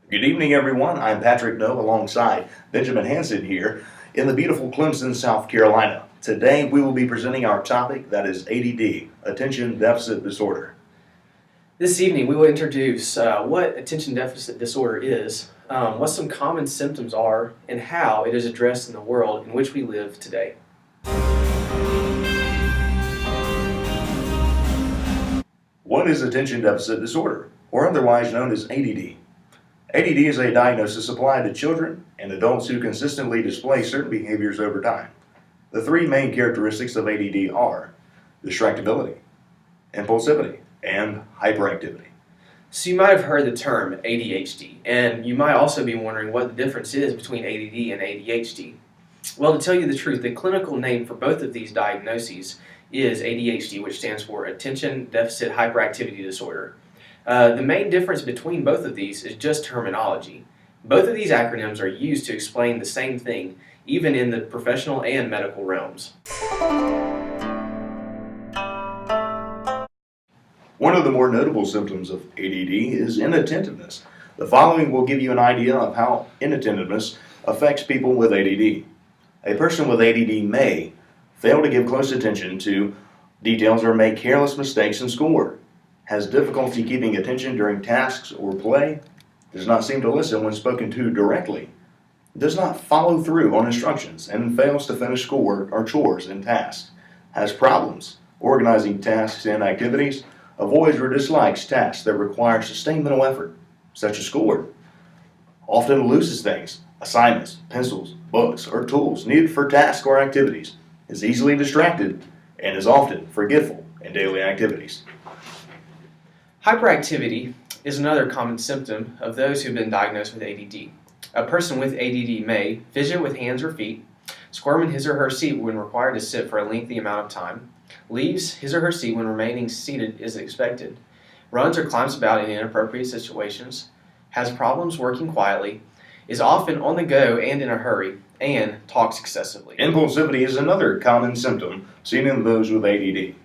Good evening, everyone. I'm Patrick Noe alongside Benjamin Hansen here in the beautiful Clemson, South Carolina. Today, we will be presenting our topic that is ADD, Attention Deficit Disorder. This evening, we will introduce what attention deficit disorder is, what some common symptoms are, and how it is addressed in the world in which we live today. What is attention deficit disorder, or otherwise known as ADD? ADD is a diagnosis applied to children and adults who consistently display certain behaviors over time. The three main characteristics of ADD are distractibility, impulsivity, and hyperactivity. So you might have heard the term ADHD, and you might also be wondering what the difference is between ADD and ADHD. Well, to tell you the truth, the clinical name for both of these diagnoses is ADHD, which stands for Attention Deficit Hyperactivity Disorder. The main difference between both of these is just terminology. Both of these acronyms are used to explain the same thing, even in the professional and medical realms. One of the more notable symptoms of ADD is inattentiveness. The following will give you an idea of how inattentiveness affects people with ADD. A person with ADD may fail to give close attention to details or make careless mistakes in schoolwork, has difficulty keeping attention during tasks or play, does not seem to listen when spoken to directly, does not follow through on instructions and fails to finish schoolwork or chores and tasks, has problems organizing tasks and activities, avoids or dislikes tasks that require sustained mental effort, such as schoolwork, often loses things, assignments, pencils, books, or tools needed for tasks or activities, is easily distracted, and is often forgetful in daily activities. Hyperactivity is another common symptom of those who have been diagnosed with ADD. A person with ADD may fidget with hands or feet, squirm in his or her seat when required to sit for a lengthy amount of time, leaves his or her seat when remaining seated is expected, runs or climbs about in inappropriate situations, has problems working quietly, is often on the go and in a hurry, and talks excessively. Impulsivity is another common symptom seen in those with ADD.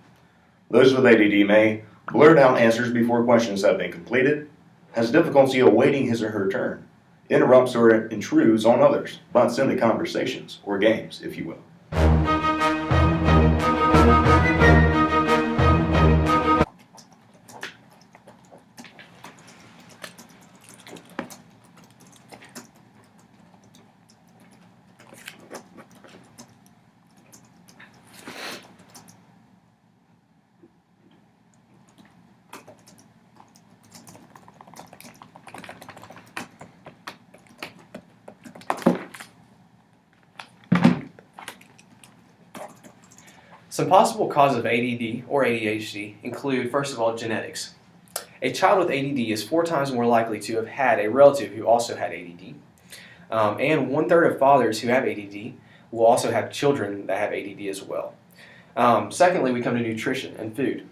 Those with ADD may blurt out answers before questions have been completed, has difficulty awaiting his or her turn, interrupts or intrudes on others, butts into conversations or games, if you will. Some possible causes of ADD or ADHD include, first of all, genetics. A child with ADD is 4 times more likely to have had a relative who also had ADD. And 1/3 of fathers who have ADD will also have children that have ADD as well. Secondly, we come to nutrition and food.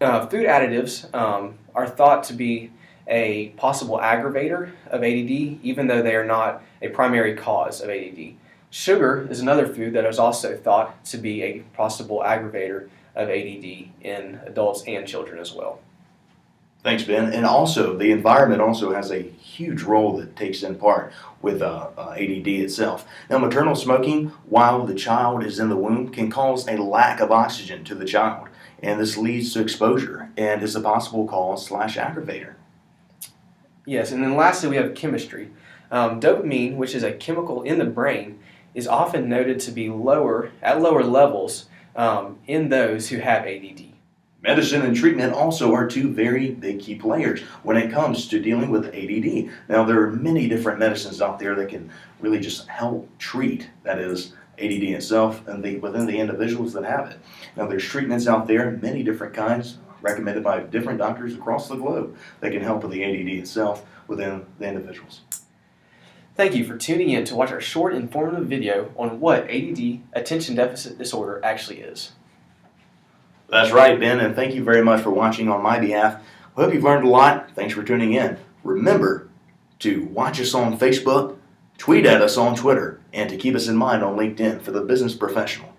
Food additives are thought to be a possible aggravator of ADD, even though they are not a primary cause of ADD. Sugar is another food that is also thought to be a possible aggravator of ADD in adults and children as well. Thanks, Ben. And also, the environment also has a huge role that takes in part with ADD itself. Now, maternal smoking while the child is in the womb can cause a lack of oxygen to the child, and this leads to exposure and is a possible cause/aggravator. Yes, and then lastly we have chemistry. Dopamine, which is a chemical in the brain, is often noted to be at lower levels in those who have ADD. Medicine and treatment also are two very big key players when it comes to dealing with ADD. Now, there are many different medicines out there that can really just help treat, that is, ADD itself and within the individuals that have it. Now, there's treatments out there, many different kinds, recommended by different doctors across the globe that can help with the ADD itself within the individuals. Thank you for tuning in to watch our short informative video on what ADD, Attention Deficit Disorder, actually is. That's right, Ben, and thank you very much for watching on my behalf. I hope you've learned a lot. Thanks for tuning in. Remember to watch us on Facebook, tweet at us on Twitter, and to keep us in mind on LinkedIn for the business professional.